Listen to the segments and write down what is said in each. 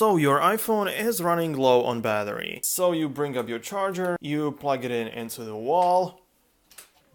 So your iPhone is running low on battery. So you bring up your charger, you plug it in into the wall,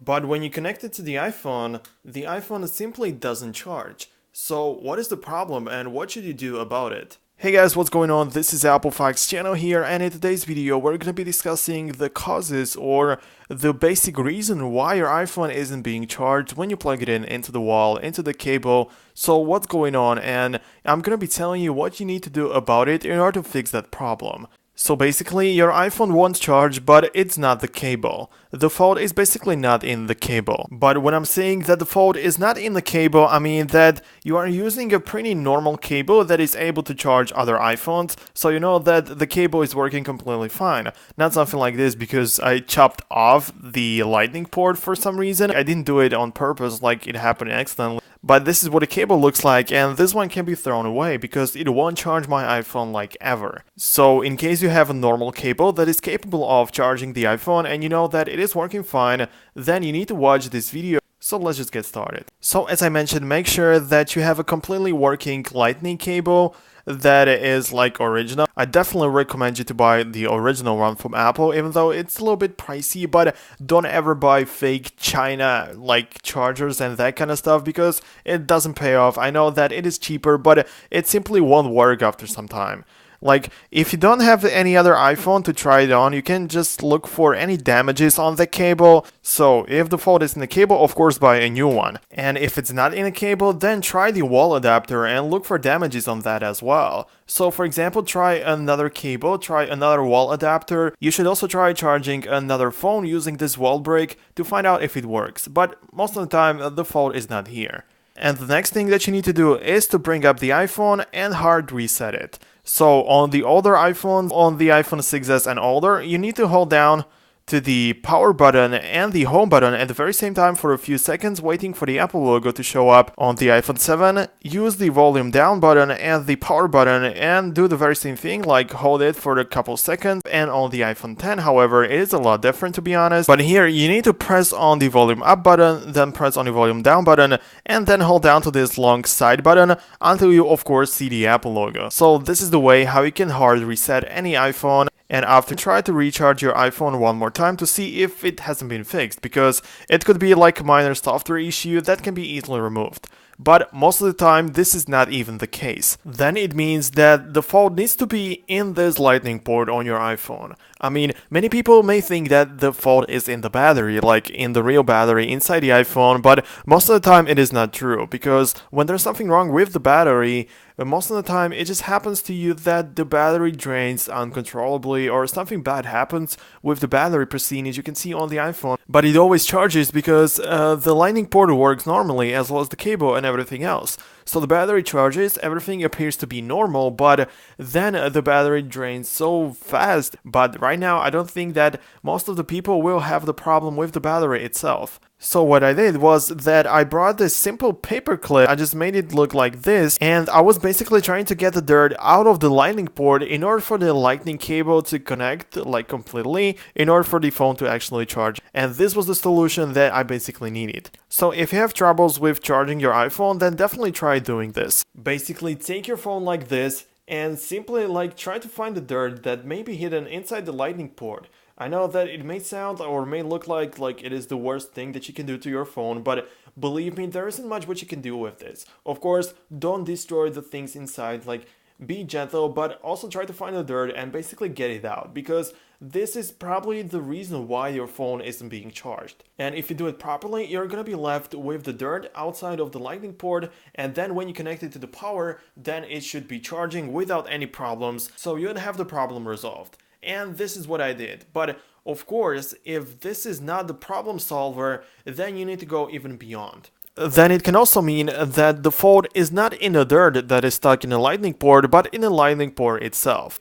but when you connect it to the iPhone simply doesn't charge. So what is the problem and what should you do about it? Hey guys, what's going on? This is Apple Facts channel here, and in today's video we're going to be discussing the causes or the basic reason why your iPhone isn't being charged when you plug it in into the wall, into the cable. So what's going on, and I'm going to be telling you what you need to do about it in order to fix that problem. So basically, your iPhone won't charge, but it's not the cable. The fault is basically not in the cable. But when I'm saying that the fault is not in the cable, I mean that you are using a pretty normal cable that is able to charge other iPhones, so you know that the cable is working completely fine. Not something like this because I chopped off the lightning port for some reason. I didn't do it on purpose, like it happened accidentally. But this is what a cable looks like, and this one can be thrown away because it won't charge my iPhone like ever. So in case you have a normal cable that is capable of charging the iPhone and you know that it is working fine, then you need to watch this video. So let's just get started. So as I mentioned, make sure that you have a completely working lightning cable that is like original. I definitely recommend you to buy the original one from Apple, even though it's a little bit pricey, but don't ever buy fake China like chargers and that kind of stuff because it doesn't pay off. I know that it is cheaper, but it simply won't work after some time. Like, if you don't have any other iPhone to try it on, you can just look for any damages on the cable. So, if the fault is in the cable, of course buy a new one. And if it's not in a cable, then try the wall adapter and look for damages on that as well. So, for example, try another cable, try another wall adapter. You should also try charging another phone using this wall break to find out if it works. But most of the time, the fault is not here. And the next thing that you need to do is to bring up the iPhone and hard reset it. So on the older iPhones, on the iPhone 6s and older, you need to hold down to the power button and the home button at the very same time for a few seconds, waiting for the Apple logo to show up. On the iPhone 7, use the volume down button and the power button and do the very same thing, like hold it for a couple seconds. And on the iPhone 10, however, it is a lot different, to be honest. But here you need to press on the volume up button, then press on the volume down button, and then hold down to this long side button until you of course see the Apple logo. So this is the way how you can hard reset any iPhone. And after, try to recharge your iPhone one more time to see if it hasn't been fixed, because it could be like a minor software issue that can be easily removed. But most of the time, this is not even the case. Then it means that the fault needs to be in this lightning port on your iPhone. I mean, many people may think that the fault is in the battery, like in the real battery inside the iPhone, but most of the time it is not true, because when there's something wrong with the battery, most of the time it just happens to you that the battery drains uncontrollably or something bad happens with the battery percentage you can see on the iPhone, but it always charges because the lightning port works normally as well as the cable and everything else. So the battery charges, everything appears to be normal, but then the battery drains so fast. But right now I don't think that most of the people will have the problem with the battery itself. So what I did was that I brought this simple paper clip, I just made it look like this, and I was basically trying to get the dirt out of the lightning port in order for the lightning cable to connect like completely, in order for the phone to actually charge. And this was the solution that I basically needed. So if you have troubles with charging your iPhone, then definitely try doing this. Basically take your phone like this and simply like try to find the dirt that may be hidden inside the lightning port. I know that it may sound or may look like it is the worst thing that you can do to your phone, but believe me, there isn't much what you can do with this. Of course, don't destroy the things inside, like be gentle, but also try to find the dirt and basically get it out, because this is probably the reason why your phone isn't being charged. And if you do it properly, you're gonna be left with the dirt outside of the lightning port, and then when you connect it to the power, then it should be charging without any problems, so you'd have the problem resolved. And this is what I did. But of course, if this is not the problem solver, then you need to go even beyond. Then it can also mean that the fault is not in the dirt that is stuck in the lightning port, but in the lightning port itself.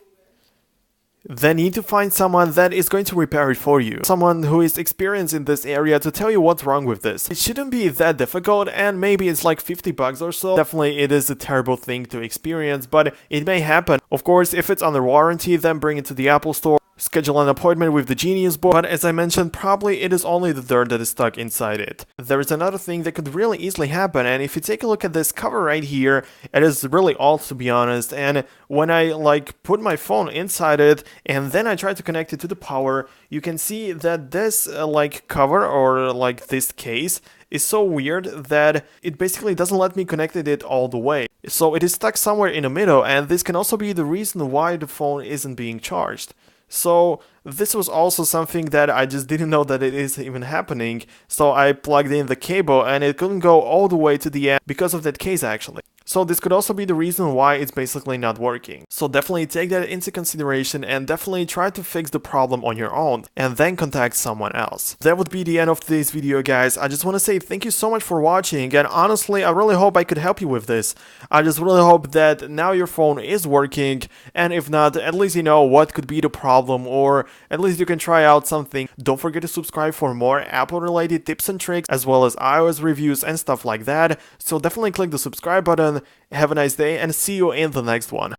Then you need to find someone that is going to repair it for you. Someone who is experienced in this area to tell you what's wrong with this. It shouldn't be that difficult, and maybe it's like 50 bucks or so. Definitely it is a terrible thing to experience, but it may happen. Of course, if it's under warranty, then bring it to the Apple store. schedule an appointment with the Genius board, but as I mentioned, probably it is only the dirt that is stuck inside it. There is another thing that could really easily happen, and if you take a look at this cover right here, it is really old, to be honest, and when I put my phone inside it and then I try to connect it to the power, you can see that this cover or this case is so weird that it basically doesn't let me connect it all the way. So it is stuck somewhere in the middle, and this can also be the reason why the phone isn't being charged. So this was also something that I just didn't know that it is even happening, so I plugged in the cable and it couldn't go all the way to the end because of that case actually. So this could also be the reason why it's basically not working. So definitely take that into consideration and definitely try to fix the problem on your own and then contact someone else. That would be the end of today's video, guys. I just want to say thank you so much for watching, and honestly I really hope I could help you with this. I just really hope that now your phone is working, and if not, at least you know what could be the problem, or at least you can try out something. Don't forget to subscribe for more Apple related tips and tricks as well as iOS reviews and stuff like that. So definitely click the subscribe button. Have a nice day and see you in the next one.